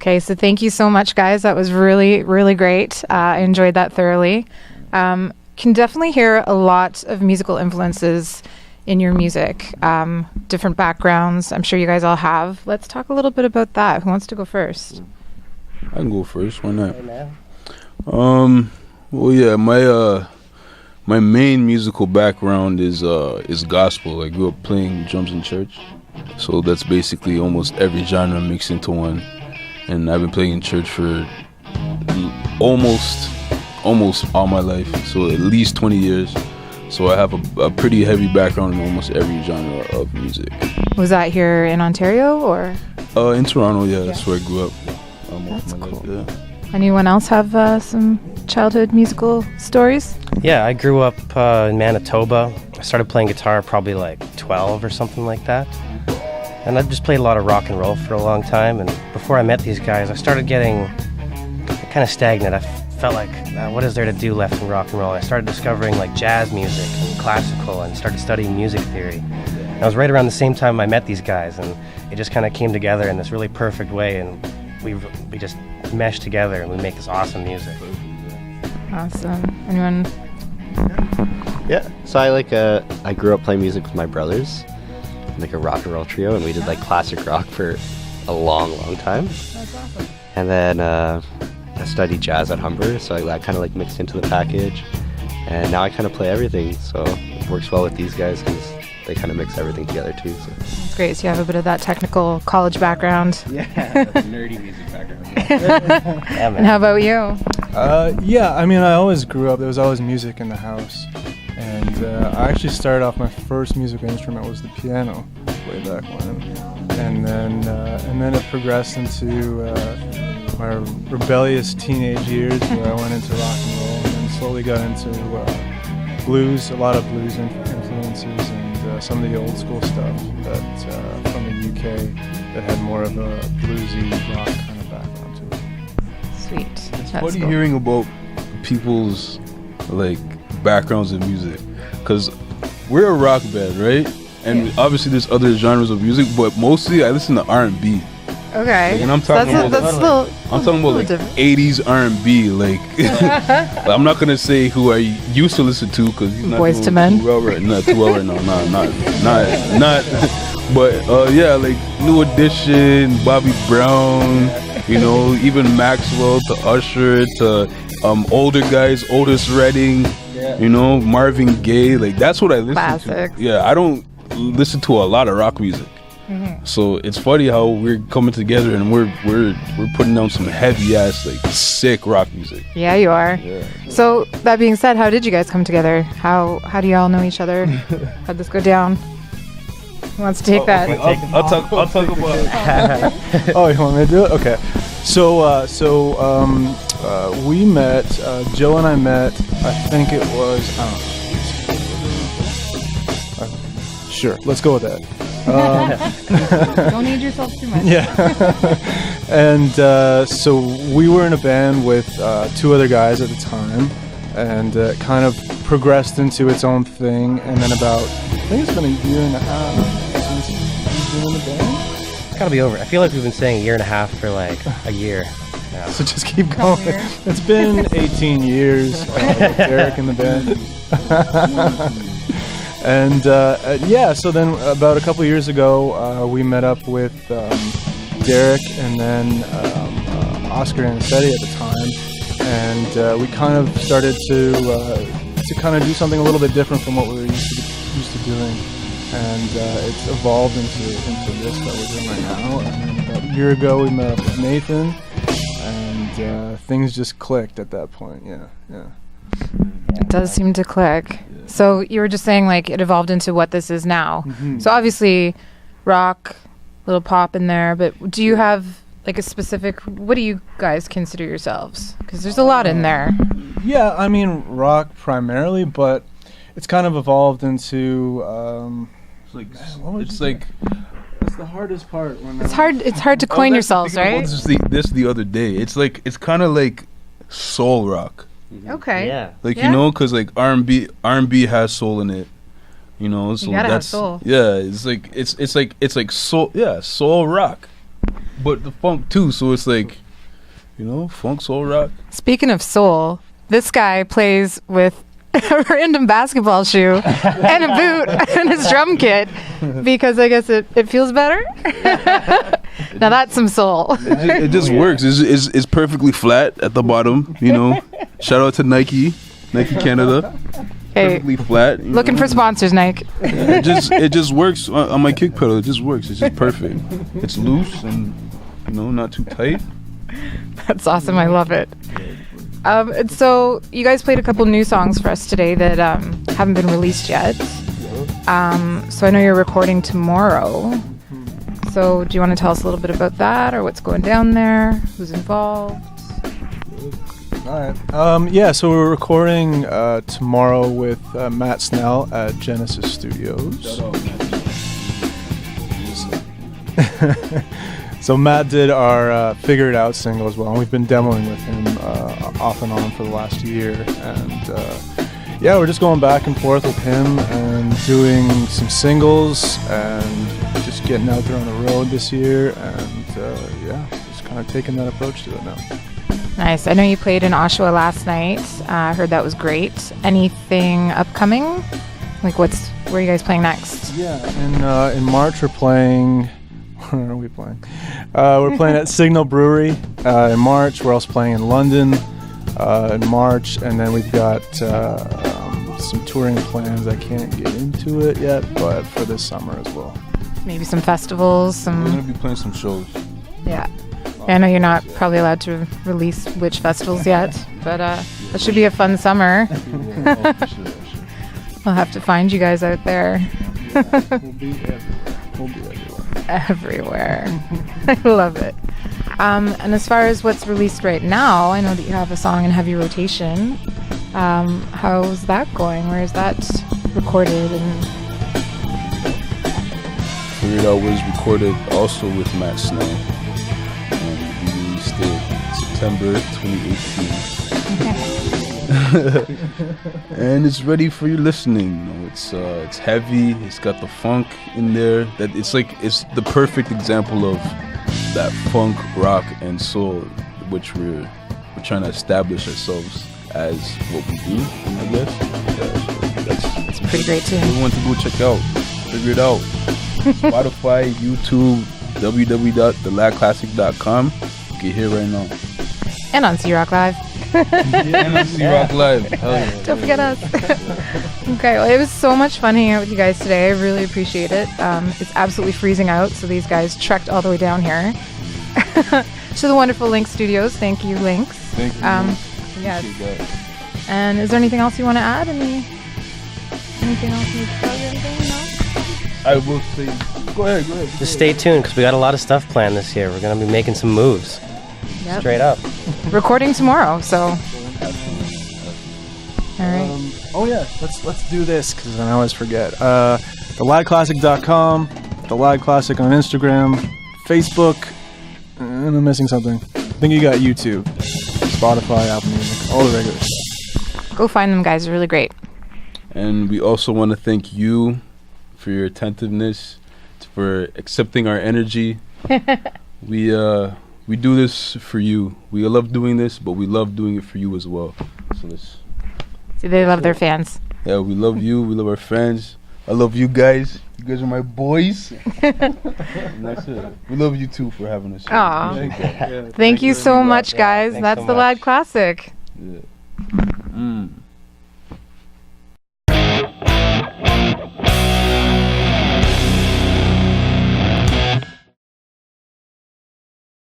Okay, so thank you so much, guys. That was really, really great. I enjoyed that thoroughly. Can definitely hear a lot of musical influences in your music, different backgrounds. I'm sure you guys all have. Let's talk a little bit about that. Who wants to go first? I can go first. Why not? Hey, man. Well, yeah, my main musical background is gospel. I grew up playing drums in church, so that's basically almost every genre mixed into one. And I've been playing in church for almost all my life, so at least 20 years. So I have a pretty heavy background in almost every genre of music. Was that here in Ontario or? In Toronto, yeah, that's where I grew up. That's cool. Life, yeah. Anyone else have some childhood musical stories? Yeah, I grew up in Manitoba. I started playing guitar probably like 12 or something like that. And I just played a lot of rock and roll for a long time. And before I met these guys, I started getting kind of stagnant. I felt like, what is there to do left in rock and roll? I started discovering like jazz music and classical and started studying music theory. And I was right around the same time I met these guys, and it just kind of came together in this really perfect way, and we just meshed together and we make this awesome music. Awesome. Anyone? Yeah, so I grew up playing music with my brothers, like a rock and roll trio, and we did like classic rock for a long time. That's awesome. And then I studied jazz at Humber, so that kind of like mixed into the package. And now I kind of play everything, so it works well with these guys because they kind of mix everything together too. So. That's great. So you have a bit of that technical college background. Yeah, that's nerdy music background. Yeah, man. And how about you? Yeah, I mean, I always grew up, there was always music in the house. And I actually started off, my first musical instrument was the piano, way back when. And then it progressed into my rebellious teenage years where I went into rock and roll, and then slowly got into blues, a lot of blues influences, and some of the old school stuff that from the UK that had more of a bluesy rock kind of background to it. Sweet. It's funny hearing about people's like backgrounds in music, because we're a rock band, right? And obviously there's other genres of music, but mostly I listen to R&B. Okay. And I'm talking about like 80s R&B. Like I'm not gonna say who I used to listen to because he's not Boys to Men. too well right now. Not. But yeah, like New Edition, Bobby Brown, you know, even Maxwell to Usher to older guys, Otis Redding, you know, Marvin Gaye. Like that's what I listen Classics. to. Yeah, I don't listen to a lot of rock music. So it's funny how we're coming together and we're putting down some heavy ass like sick rock music. Yeah, you are. Yeah. So that being said, how did you guys come together? How do you all know each other? How'd this go down? Who wants to take that? I'll talk about. Oh, you want me to do it? Okay. So we met. Joe and I met. I think it was. Sure. Let's go with that. Don't need yourself too much. Yeah. And so we were in a band with two other guys at the time, and it kind of progressed into its own thing. And then about, I think it's been a year and a half since you've been in the band. It's gotta be over. I feel like we've been saying a year and a half for like a year now. So just keep going. It's been 18 years with Derek in the band. And yeah, so then about a couple years ago, we met up with Derek and then Oscar Anicetti at the time, and we kind of started to kind of do something a little bit different from what we were used to doing, and it's evolved into this that we're doing right now. And then about a year ago, we met up with Nathan, and things just clicked at that point. Yeah. It does seem to click. So you were just saying like it evolved into what this is now. So obviously rock, little pop in there, but do you have like a specific, what do you guys consider yourselves? Because there's a lot in there. Yeah, I mean rock primarily, but it's kind of evolved into It's like that's the hardest part. It's hard to coin yourselves, right? This the other day. It's like it's kind of like soul rock. Okay. Yeah. Like you know, because like R&B has soul in it. You know, so you gotta that's have soul. Yeah, it's like soul. Yeah, soul rock. but the funk too. So it's like, you know, funk, soul, rock. Speaking of soul, this guy plays with a random basketball shoe and a boot and his drum kit because I guess it feels better. Now that's some soul. It just works. It's perfectly flat at the bottom, you know. Shout out to Nike Canada. Hey, Perfectly flat. looking for sponsors, Nike. It just works on my kick pedal. It just works. It's just perfect. It's loose and, you know, not too tight. That's awesome. I love it. And so you guys played a couple new songs for us today that haven't been released yet. So I know you're recording tomorrow. So do you want to tell us a little bit about that or what's going down there? Who's involved? All right. Yeah, so we're recording tomorrow with Matt Snell at Genesis Studios. So Matt did our Figure It Out single as well, and we've been demoing with him off and on for the last year. And yeah, we're just going back and forth with him and doing some singles and just getting out there on the road this year. And yeah, just kind of taking that approach to it now. Nice. I know you played in Oshawa last night. I heard that was great. Anything upcoming? Like where are you guys playing next? Yeah, in March we're playing. Where are we playing? We're playing at Signal Brewery in March. We're also playing in London in March, and then we've got some touring plans. I can't get into it yet, but for this summer as well. Maybe some festivals. We're gonna be playing some shows. Yeah. I know you're not probably allowed to release which festivals yet, but that should be a fun summer. We'll have to find you guys out there. We'll be Everywhere. I love it. And as far as what's released right now, I know that you have a song in heavy rotation. How's that going? Where is that recorded? And Figure It Out was recorded also with Matt Snell. And we released it September 2018. And it's ready for your listening. You know, it's heavy. It's got the funk in there. That it's the perfect example of that funk, rock, and soul, which we're trying to establish ourselves as what we do. I guess. Yeah, so it's pretty great too. Everyone to go check out. Figure It Out. Spotify, YouTube, www.theladclassic.com. You can hear right now. And on C-Rock Live. And on C-Rock Live. Hell yeah. Don't forget us. Okay, well, it was so much fun hanging out with you guys today. I really appreciate it. It's absolutely freezing out, so these guys trekked all the way down here to the wonderful Lynx Studios. Thank you, Lynx. Thank you. Yes. And is there anything else you want to add? Anything else you need to plug or anything? No? I will say, go ahead. Just stay tuned because we got a lot of stuff planned this year. We're going to be making some moves. Yep. Straight up. Recording tomorrow, so. All right. Oh yeah, let's do this because I always forget. TheLadClassic.com, The Lad Classic on Instagram, Facebook, and I'm missing something. I think you got YouTube, Spotify, Apple Music, all the regulars. Go find them, guys. They're really great. And we also want to thank you for your attentiveness, for accepting our energy. We do this for you. We love doing this, but we love doing it for you as well. So let's. See, they love their fans. Yeah, we love you. We love our fans. I love you guys. You guys are my boys. And that's it. We love you too for having us. Aw. Thank you so much, guys. Thanks That's so the much. Lad Classic. Yeah.